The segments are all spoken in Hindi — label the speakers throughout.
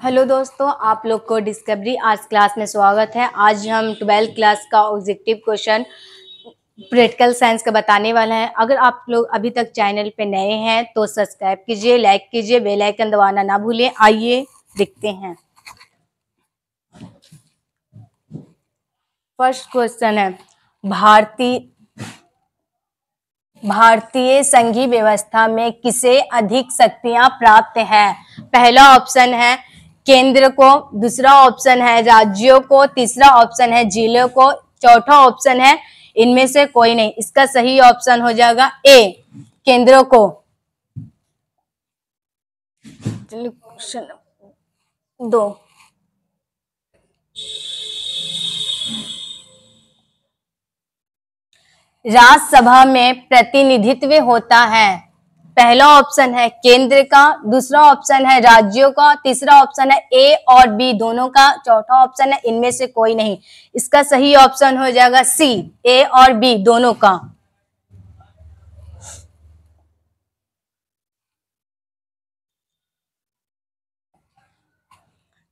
Speaker 1: हेलो दोस्तों, आप लोग को डिस्कवरी आर्ट्स क्लास में स्वागत है। आज हम 12th क्लास का ऑब्जेक्टिव क्वेश्चन प्रैक्टिकल साइंस का बताने वाला है। अगर आप लोग अभी तक चैनल पे नए हैं तो सब्सक्राइब कीजिए, लाइक कीजिए, बेल आइकन दबाना ना भूलें। आइए देखते हैं। फर्स्ट क्वेश्चन है, भारतीय संघीय व्यवस्था में किसे अधिक शक्तियां प्राप्त हैं? पहला ऑप्शन है केंद्र को, दूसरा ऑप्शन है राज्यों को, तीसरा ऑप्शन है जिलों को, चौथा ऑप्शन है इनमें से कोई नहीं। इसका सही ऑप्शन हो जाएगा ए, केंद्रों को। क्वेश्चन 2, राज्यसभा में प्रतिनिधित्व होता है। पहला ऑप्शन है केंद्र का, दूसरा ऑप्शन है राज्यों का, तीसरा ऑप्शन है ए और बी दोनों का, चौथा ऑप्शन है इनमें से कोई नहीं। इसका सही ऑप्शन हो जाएगा सी, ए और बी दोनों का।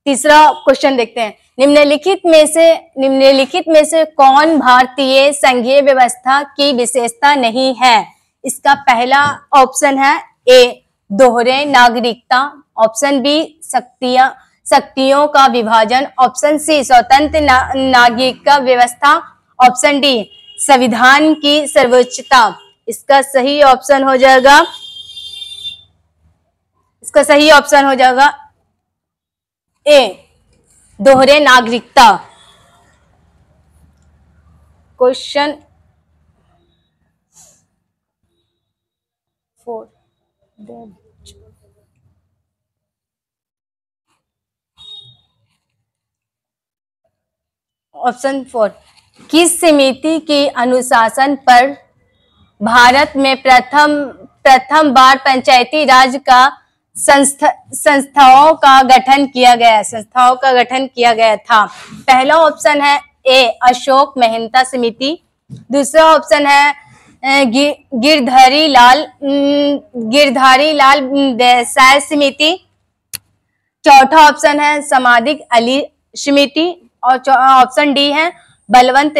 Speaker 1: तीसरा क्वेश्चन देखते हैं। निम्नलिखित में से कौन भारतीय संघीय व्यवस्था की विशेषता नहीं है? इसका पहला ऑप्शन है ए, दोहरे नागरिकता, ऑप्शन बी शक्तियों का विभाजन, ऑप्शन सी स्वतंत्र नागरिक व्यवस्था, ऑप्शन डी संविधान की सर्वोच्चता। इसका सही ऑप्शन हो जाएगा ए, दोहरे नागरिकता। क्वेश्चन 4, ऑप्शन 4, किस समिति के अनुशासन पर भारत में प्रथम बार पंचायती राज का संस्थाओं का गठन किया गया था? पहला ऑप्शन है ए, अशोक मेहता समिति, दूसरा ऑप्शन है गिरधारी लाल देसाई समिति, चौथा ऑप्शन है समादिक अली समिति और ऑप्शन डी है बलवंत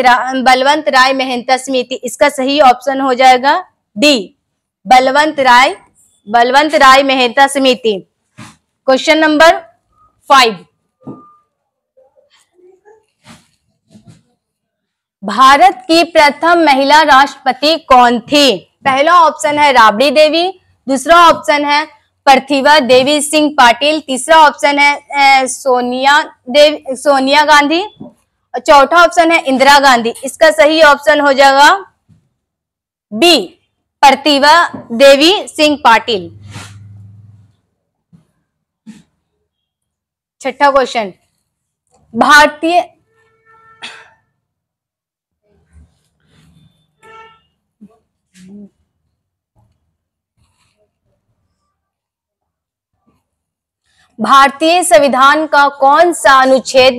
Speaker 1: राय मेहता समिति। इसका सही ऑप्शन हो जाएगा डी, बलवंत राय मेहता समिति। क्वेश्चन नंबर 5, भारत की प्रथम महिला राष्ट्रपति कौन थी? पहला ऑप्शन है राबड़ी देवी, दूसरा ऑप्शन है प्रतिभा देवी सिंह पाटिल, तीसरा ऑप्शन है सोनिया गांधी, चौथा ऑप्शन है इंदिरा गांधी। इसका सही ऑप्शन हो जाएगा बी, प्रतिभा देवी सिंह पाटिल। छठा क्वेश्चन, भारतीय संविधान का कौन सा अनुच्छेद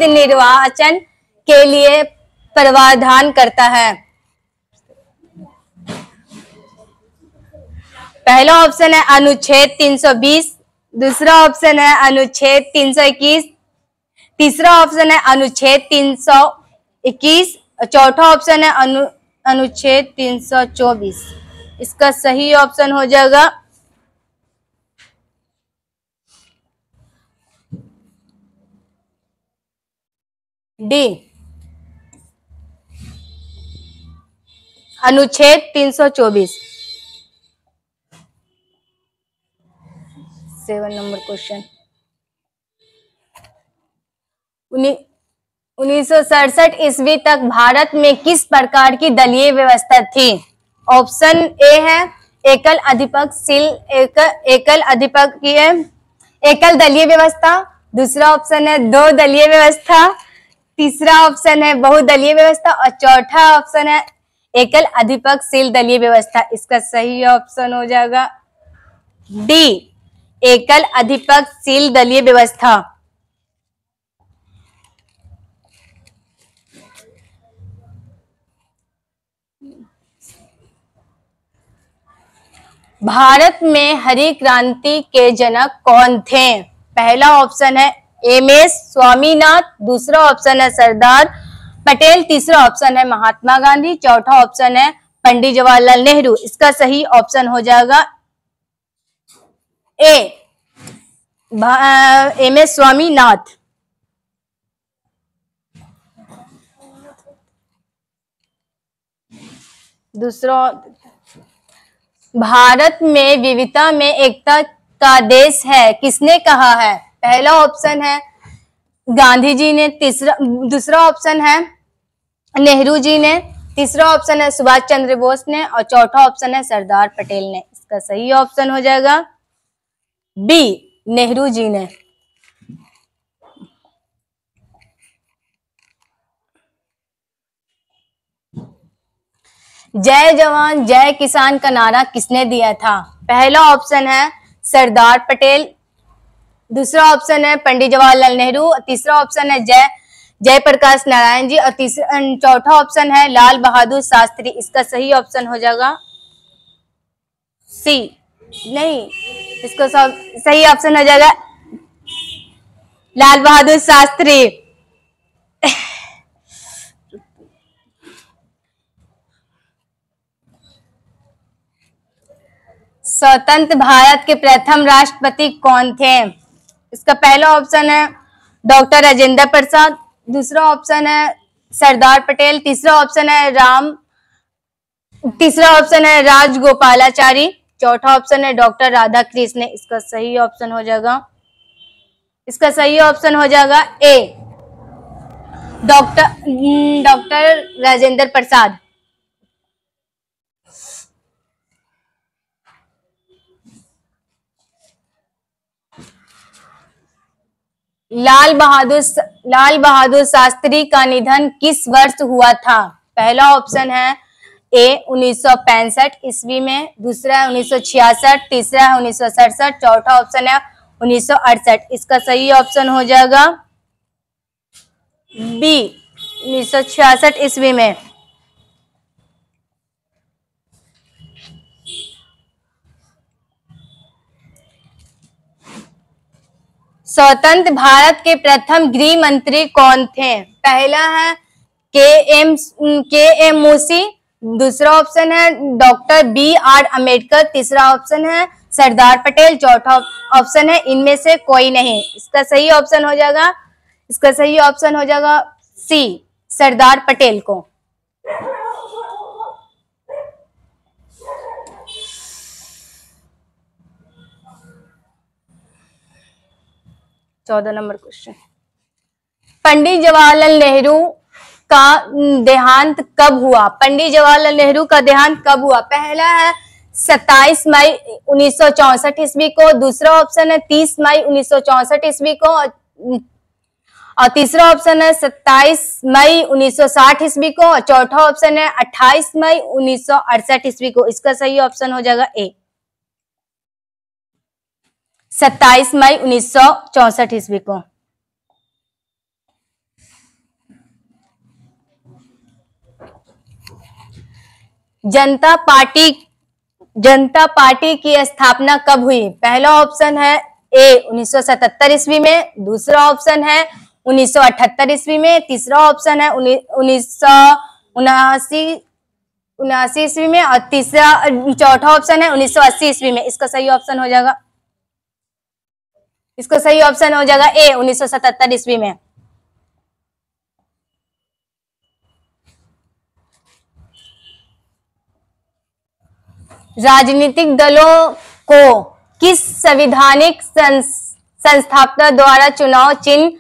Speaker 1: निर्वाचन के लिए प्रावधान करता है? पहला ऑप्शन है अनुच्छेद 320, दूसरा ऑप्शन है अनुच्छेद 321, तीसरा ऑप्शन है अनुच्छेद 321, चौथा ऑप्शन है अनुच्छेद 324। इसका सही ऑप्शन हो जाएगा डी, अनुच्छेद 324। 7 नंबर क्वेश्चन, 1967 ईस्वी तक भारत में किस प्रकार की दलीय व्यवस्था थी? ऑप्शन ए है एकल दलीय व्यवस्था, दूसरा ऑप्शन है दो दलीय व्यवस्था, तीसरा ऑप्शन है बहुदलीय व्यवस्था और चौथा ऑप्शन है एकल आधिपत्यशील दलीय व्यवस्था। इसका सही ऑप्शन हो जाएगा डी, एकल आधिपत्यशील दलीय व्यवस्था। भारत में हरी क्रांति के जनक कौन थे? पहला ऑप्शन है एम.एस. स्वामीनाथ, दूसरा ऑप्शन है सरदार पटेल, तीसरा ऑप्शन है महात्मा गांधी, चौथा ऑप्शन है पंडित जवाहरलाल नेहरू। इसका सही ऑप्शन हो जाएगा ए, एम.एस. स्वामीनाथ। दूसरा, भारत में विविधता में एकता का देश है, किसने कहा है? पहला ऑप्शन है गांधी जी ने, दूसरा ऑप्शन है नेहरू जी ने, तीसरा ऑप्शन है सुभाष चंद्र बोस ने और चौथा ऑप्शन है सरदार पटेल ने। इसका सही ऑप्शन हो जाएगा बी, नेहरू जी ने। जय जवान जय किसान का नारा किसने दिया था? पहला ऑप्शन है सरदार पटेल, दूसरा ऑप्शन है पंडित जवाहरलाल नेहरू, तीसरा ऑप्शन है जयप्रकाश नारायण जी और चौथा ऑप्शन है लाल बहादुर शास्त्री। इसका सही ऑप्शन हो जाएगा सी, नहीं, इसको सही ऑप्शन हो जाएगा लाल बहादुर शास्त्री। स्वतंत्र भारत के प्रथम राष्ट्रपति कौन थे? इसका पहला ऑप्शन है डॉक्टर राजेंद्र प्रसाद, दूसरा ऑप्शन है सरदार पटेल, तीसरा ऑप्शन है राजगोपालाचारी, चौथा ऑप्शन है डॉक्टर राधा कृष्ण। इसका सही ऑप्शन हो जाएगा ए, डॉक्टर राजेंद्र प्रसाद। लाल बहादुर शास्त्री का निधन किस वर्ष हुआ था? पहला ऑप्शन है ए 1965 ईस्वी में, दूसरा है 1966, तीसरा है 1967, चौथा ऑप्शन है 1968। इसका सही ऑप्शन हो जाएगा बी, 1966 ईस्वी में। स्वतंत्र भारत के प्रथम गृह मंत्री कौन थे? पहला है के एम मुंशी, दूसरा ऑप्शन है डॉक्टर बी.आर. अम्बेडकर, तीसरा ऑप्शन है सरदार पटेल, चौथा ऑप्शन है इनमें से कोई नहीं। इसका सही ऑप्शन हो जाएगा सी, सरदार पटेल को। चौदह नंबर क्वेश्चन, पंडित जवाहरलाल नेहरू का देहांत कब हुआ? पंडित जवाहरलाल नेहरू का देहांत कब हुआ? पहला है 27 मई 1964 ईस्वी को, दूसरा ऑप्शन है 30 मई 1964 ईस्वी को और तीसरा ऑप्शन है 27 मई 1960 ईस्वी को और चौथा ऑप्शन है 28 मई 1968 ईस्वी को। इसका सही ऑप्शन हो जाएगा ए, 27 मई 1964 ईस्वी को। जनता पार्टी की स्थापना कब हुई? पहला ऑप्शन है ए 1977 ईस्वी में, दूसरा ऑप्शन है 1978 ईस्वी में, तीसरा ऑप्शन है 1979 ईस्वी में और चौथा ऑप्शन है 1980 ईस्वी में। इसका सही ऑप्शन हो जाएगा ए, 1977 ईस्वी में। राजनीतिक दलों को किस संवैधानिक संस्थापना द्वारा चुनाव चिन्ह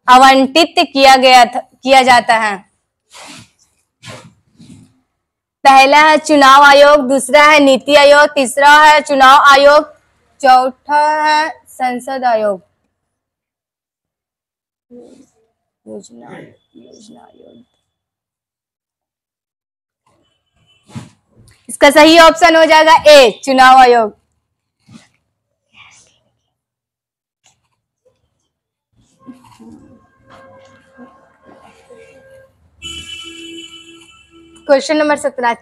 Speaker 1: आवंटित किया जाता है? पहला है चुनाव आयोग, दूसरा है नीति आयोग, तीसरा है चुनाव आयोग, चौथा है संसद आयोग। योजना आयोग। इसका सही ऑप्शन हो जाएगा ए, चुनाव आयोग। क्वेश्चन नंबर 17,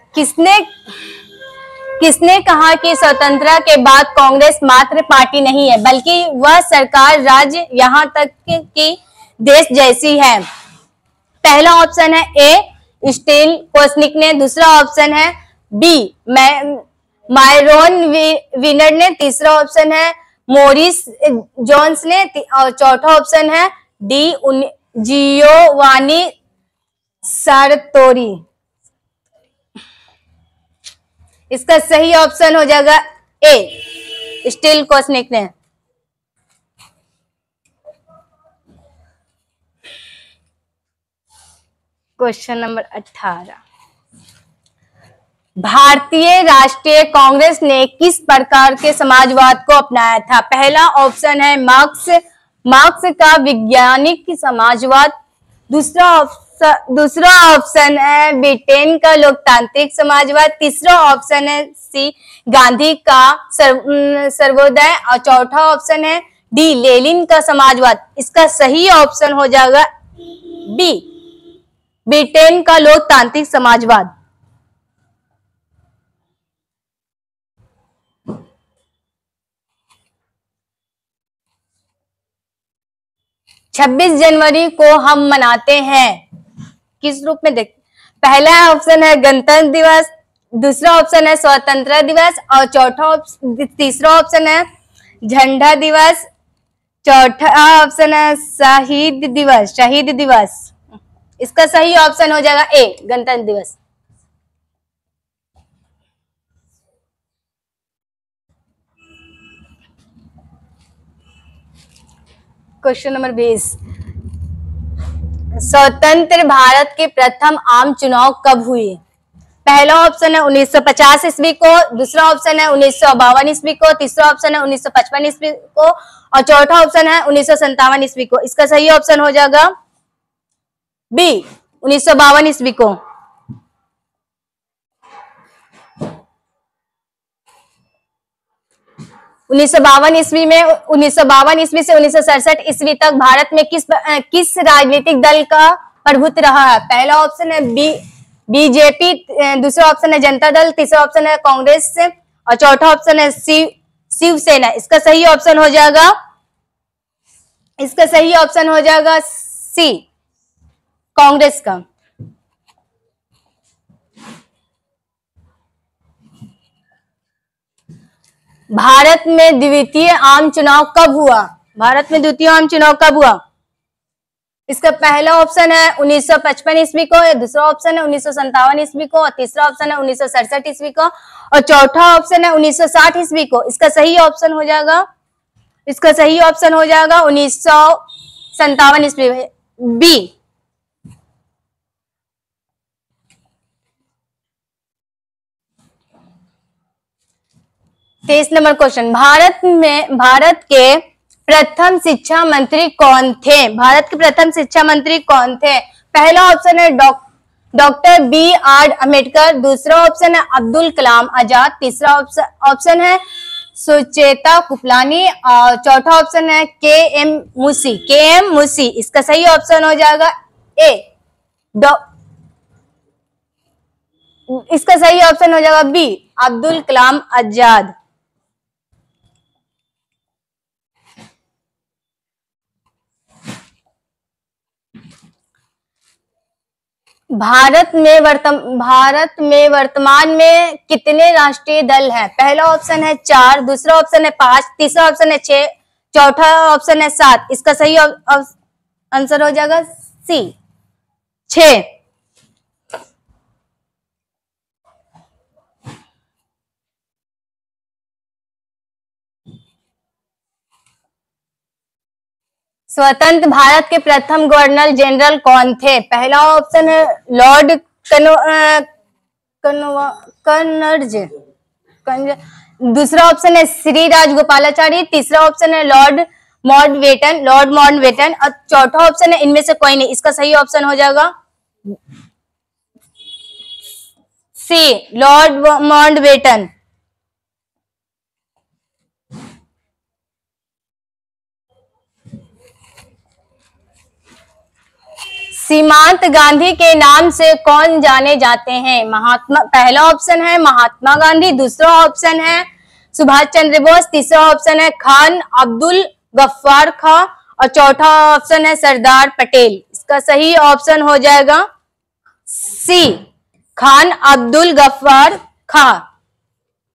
Speaker 1: किसने कहा कि स्वतंत्रता के बाद कांग्रेस मात्र पार्टी नहीं है बल्कि वह सरकार, राज्य, यहाँ तक कि देश जैसी है? पहला ऑप्शन है ए स्टील कोस्निक ने, दूसरा ऑप्शन है बी मायरोन विनर ने, तीसरा ऑप्शन है मोरिस जोन्स ने और चौथा ऑप्शन है डी जियोवानी सारतोरी। इसका सही ऑप्शन हो जाएगा ए स्टील कोस्निक ने। क्वेश्चन नंबर 18, भारतीय राष्ट्रीय कांग्रेस ने किस प्रकार के समाजवाद को अपनाया था? पहला ऑप्शन है मार्क्स का वैज्ञानिक समाजवाद, दूसरा ऑप्शन है ब्रिटेन का लोकतांत्रिक समाजवाद, तीसरा ऑप्शन है सी गांधी का सर्वोदय और चौथा ऑप्शन है डी लेनिन का समाजवाद। इसका सही ऑप्शन हो जाएगा बी ब्रिटेन का लोकतांत्रिक समाजवाद। 26 जनवरी को हम मनाते हैं किस रूप में? देख, पहला ऑप्शन है गणतंत्र दिवस, दूसरा ऑप्शन है स्वतंत्रता दिवस और तीसरा ऑप्शन है झंडा दिवस, चौथा ऑप्शन है शहीद दिवस। इसका सही ऑप्शन हो जाएगा ए गणतंत्र दिवस। क्वेश्चन नंबर 20, स्वतंत्र भारत के प्रथम आम चुनाव कब हुए? पहला ऑप्शन है 1950 ईस्वी को, दूसरा ऑप्शन है 1952 ईस्वी को, तीसरा ऑप्शन है 1955 ईस्वी को और चौथा ऑप्शन है 1957 ईस्वी को। इसका सही ऑप्शन हो जाएगा बी 1952 ईस्वी को। उन्नीस सौ बावन ईस्वी से 1967 ईस्वी तक भारत में किस राजनीतिक दल का प्रभुत्व रहा है? पहला ऑप्शन है बीजेपी, दूसरा ऑप्शन है जनता दल, तीसरा ऑप्शन है कांग्रेस और चौथा ऑप्शन है शिवसेना। इसका सही ऑप्शन हो जाएगा सी कांग्रेस का। भारत में द्वितीय आम चुनाव कब हुआ? इसका पहला ऑप्शन है 1955 ईस्वी को, दूसरा ऑप्शन है 1957 ईस्वी को और तीसरा ऑप्शन है 1967 ईस्वी को और चौथा ऑप्शन है 1960 ईस्वी को। इसका सही ऑप्शन हो जाएगा 1957 ईस्वी बी। 23 नंबर क्वेश्चन, भारत के प्रथम शिक्षा मंत्री कौन थे? पहला ऑप्शन है डॉक्टर बी आर अम्बेडकर, दूसरा ऑप्शन है अब्दुल कलाम आजाद, तीसरा ऑप्शन है सुचेता कृपलानी और चौथा ऑप्शन है के एम मुसी। इसका सही ऑप्शन हो जाएगा ए इसका सही ऑप्शन हो जाएगा बी अब्दुल कलाम आजाद। भारत में वर्तमान में कितने राष्ट्रीय दल हैं? पहला ऑप्शन है 4, दूसरा ऑप्शन है 5, तीसरा ऑप्शन है 6, चौथा ऑप्शन है 7। इसका सही आंसर हो जाएगा सी 6। स्वतंत्र भारत के प्रथम गवर्नर जनरल कौन थे? पहला ऑप्शन है लॉर्ड कनर्ज, दूसरा ऑप्शन है श्री राजगोपालाचारी, तीसरा ऑप्शन है लॉर्ड माउंटबेटन और चौथा ऑप्शन है इनमें से कोई नहीं। इसका सही ऑप्शन हो जाएगा सी लॉर्ड माउंटबेटन। सीमांत गांधी के नाम से कौन जाने जाते हैं? पहला ऑप्शन है महात्मा गांधी, दूसरा ऑप्शन है सुभाष चंद्र बोस, तीसरा ऑप्शन है खान अब्दुल गफ्फार खां और चौथा ऑप्शन है सरदार पटेल। इसका सही ऑप्शन हो जाएगा सी, खान अब्दुल गफ्फार खां।